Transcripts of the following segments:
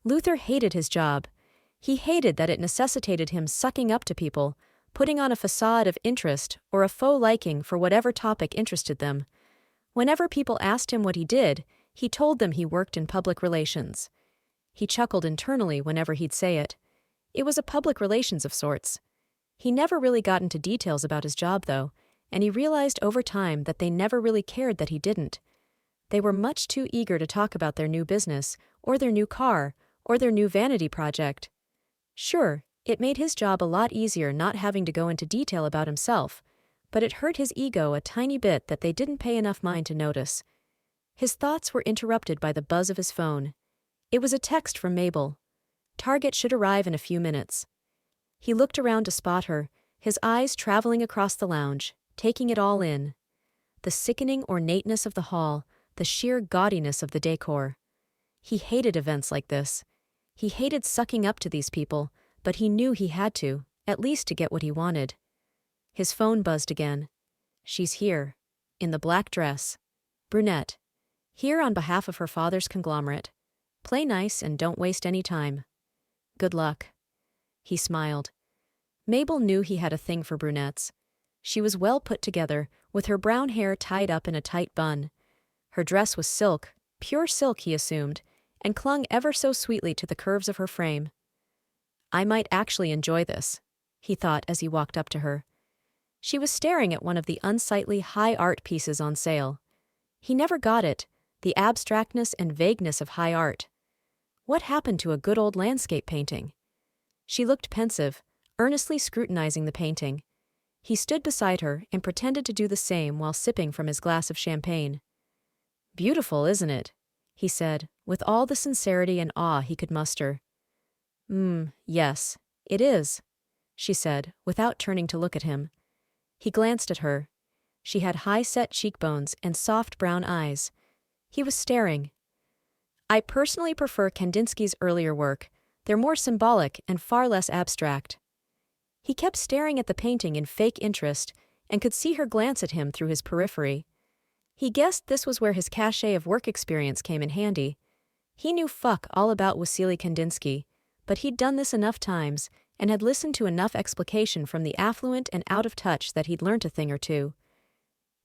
Luther hated his job. He hated that it necessitated him sucking up to people, putting on a façade of interest or a faux liking for whatever topic interested them. Whenever people asked him what he did, he told them he worked in public relations. He chuckled internally whenever he'd say it. It was a public relations of sorts. He never really got into details about his job, though, and he realized over time that they never really cared that he didn't. They were much too eager to talk about their new business, or their new car, or their new vanity project. Sure, it made his job a lot easier not having to go into detail about himself, but it hurt his ego a tiny bit that they didn't pay enough mind to notice. His thoughts were interrupted by the buzz of his phone. It was a text from Mabel. Target should arrive in a few minutes. He looked around to spot her, his eyes traveling across the lounge, taking it all in. The sickening ornateness of the hall, the sheer gaudiness of the decor. He hated events like this. He hated sucking up to these people, but he knew he had to, at least to get what he wanted. His phone buzzed again. She's here. In the black dress. Brunette. Here on behalf of her father's conglomerate. Play nice and don't waste any time. Good luck. He smiled. Mabel knew he had a thing for brunettes. She was well put together, with her brown hair tied up in a tight bun. Her dress was silk, pure silk he assumed, and clung ever so sweetly to the curves of her frame. I might actually enjoy this, he thought as he walked up to her. She was staring at one of the unsightly high art pieces on sale. He never got it, the abstractness and vagueness of high art. What happened to a good old landscape painting? She looked pensive, earnestly scrutinizing the painting. He stood beside her and pretended to do the same while sipping from his glass of champagne. Beautiful, isn't it? He said, with all the sincerity and awe he could muster. Yes, it is, she said, without turning to look at him. He glanced at her. She had high-set cheekbones and soft brown eyes. He was staring. I personally prefer Kandinsky's earlier work. They're more symbolic and far less abstract. He kept staring at the painting in fake interest and could see her glance at him through his periphery. He guessed this was where his cachet of work experience came in handy. He knew fuck all about Wassily Kandinsky, but he'd done this enough times and had listened to enough explication from the affluent and out of touch that he'd learnt a thing or two.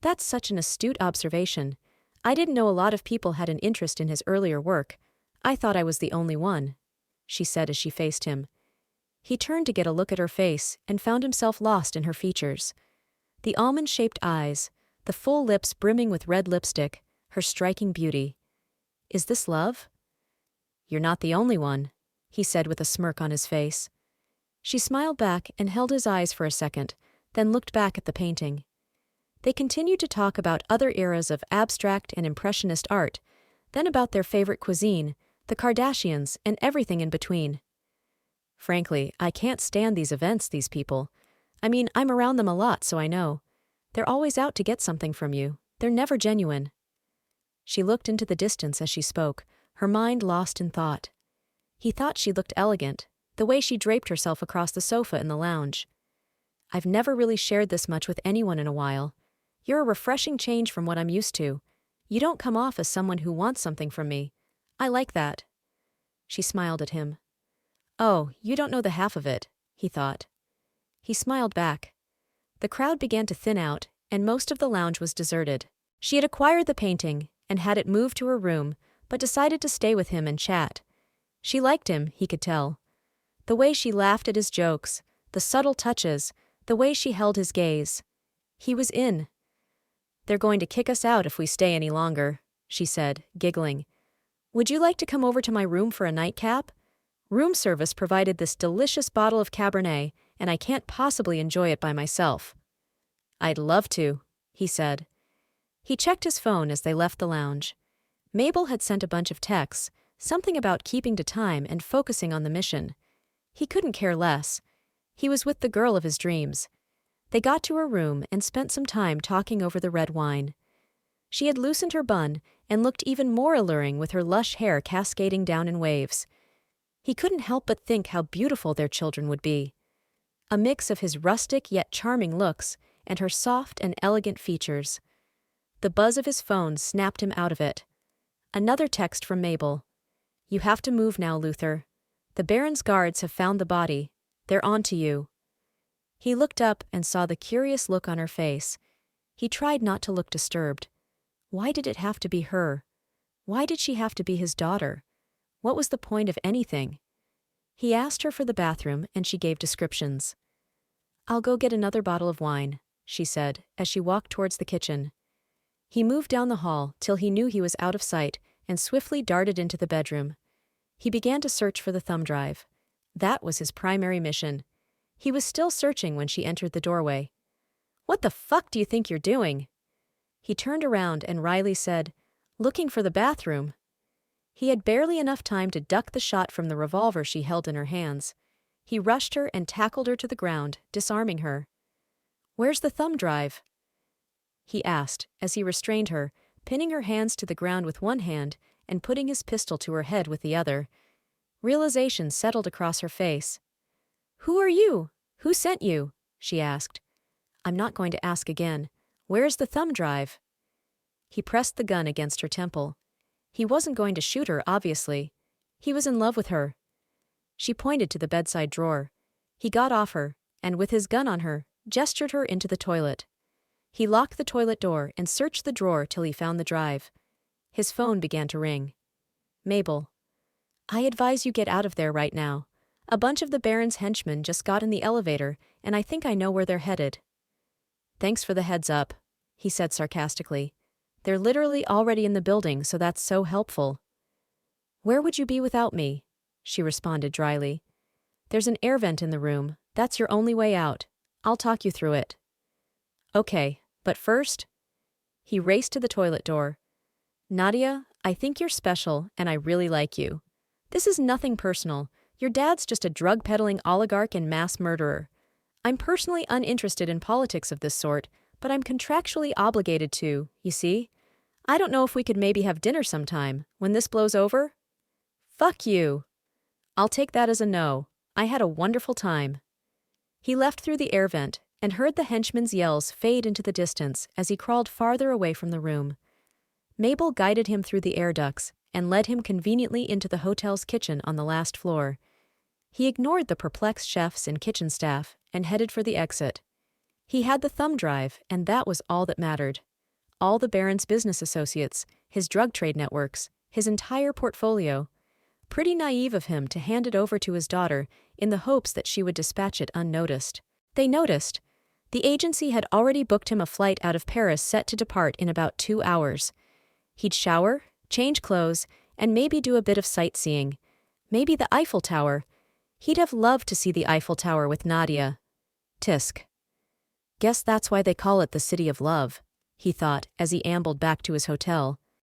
That's such an astute observation. I didn't know a lot of people had an interest in his earlier work. I thought I was the only one, she said as she faced him. He turned to get a look at her face and found himself lost in her features. The almond-shaped eyes, the full lips brimming with red lipstick, her striking beauty. Is this love? You're not the only one, he said with a smirk on his face. She smiled back and held his eyes for a second, then looked back at the painting. They continued to talk about other eras of abstract and impressionist art, then about their favorite cuisine, the Kardashians, and everything in between. Frankly, I can't stand these events, these people. I mean, I'm around them a lot, so I know. They're always out to get something from you. They're never genuine. She looked into the distance as she spoke, her mind lost in thought. He thought she looked elegant, the way she draped herself across the sofa in the lounge. I've never really shared this much with anyone in a while. You're a refreshing change from what I'm used to. You don't come off as someone who wants something from me. I like that. She smiled at him. Oh, you don't know the half of it, he thought. He smiled back. The crowd began to thin out, and most of the lounge was deserted. She had acquired the painting and had it moved to her room, but decided to stay with him and chat. She liked him, he could tell. The way she laughed at his jokes, the subtle touches, the way she held his gaze. He was in. They're going to kick us out if we stay any longer, she said, giggling. Would you like to come over to my room for a nightcap? Room service provided this delicious bottle of Cabernet, and I can't possibly enjoy it by myself. I'd love to, he said. He checked his phone as they left the lounge. Mabel had sent a bunch of texts, something about keeping to time and focusing on the mission. He couldn't care less. He was with the girl of his dreams. They got to her room and spent some time talking over the red wine. She had loosened her bun and looked even more alluring with her lush hair cascading down in waves. He couldn't help but think how beautiful their children would be. A mix of his rustic yet charming looks and her soft and elegant features. The buzz of his phone snapped him out of it. Another text from Mabel. You have to move now, Luther. The Baron's guards have found the body. They're on to you. He looked up and saw the curious look on her face. He tried not to look disturbed. Why did it have to be her? Why did she have to be his daughter? What was the point of anything? He asked her for the bathroom and she gave descriptions. "I'll go get another bottle of wine," she said, as she walked towards the kitchen. He moved down the hall till he knew he was out of sight and swiftly darted into the bedroom. He began to search for the thumb drive. That was his primary mission. He was still searching when she entered the doorway. "What the fuck do you think you're doing?" He turned around and Riley said, "Looking for the bathroom." He had barely enough time to duck the shot from the revolver she held in her hands. He rushed her and tackled her to the ground, disarming her. "Where's the thumb drive?" he asked, as he restrained her, pinning her hands to the ground with one hand and putting his pistol to her head with the other. Realization settled across her face. "Who are you? Who sent you?" she asked. "I'm not going to ask again. Where's the thumb drive?" He pressed the gun against her temple. He wasn't going to shoot her, obviously. He was in love with her. She pointed to the bedside drawer. He got off her, and with his gun on her, gestured her into the toilet. He locked the toilet door and searched the drawer till he found the drive. His phone began to ring. "Mabel. I advise you get out of there right now. A bunch of the Baron's henchmen just got in the elevator, and I think I know where they're headed." "Thanks for the heads up," he said sarcastically. "They're literally already in the building, so that's so helpful." "Where would you be without me?" she responded dryly. "There's an air vent in the room. That's your only way out. I'll talk you through it." "Okay, but first..." He raced to the toilet door. "Nadia, I think you're special, and I really like you. This is nothing personal. Your dad's just a drug-peddling oligarch and mass murderer. I'm personally uninterested in politics of this sort, but I'm contractually obligated to, you see? I don't know if we could maybe have dinner sometime, when this blows over?" "Fuck you." "I'll take that as a no. I had a wonderful time." He left through the air vent and heard the henchman's yells fade into the distance as he crawled farther away from the room. Mabel guided him through the air ducts and led him conveniently into the hotel's kitchen on the last floor. He ignored the perplexed chefs and kitchen staff and headed for the exit. He had the thumb drive, and that was all that mattered. All the Baron's business associates, his drug trade networks, his entire portfolio. Pretty naive of him to hand it over to his daughter in the hopes that she would dispatch it unnoticed. They noticed. The agency had already booked him a flight out of Paris set to depart in about 2 hours. He'd shower, change clothes, and maybe do a bit of sightseeing. Maybe the Eiffel Tower. He'd have loved to see the Eiffel Tower with Nadia. Tisk. "Guess that's why they call it the City of Love," he thought as he ambled back to his hotel.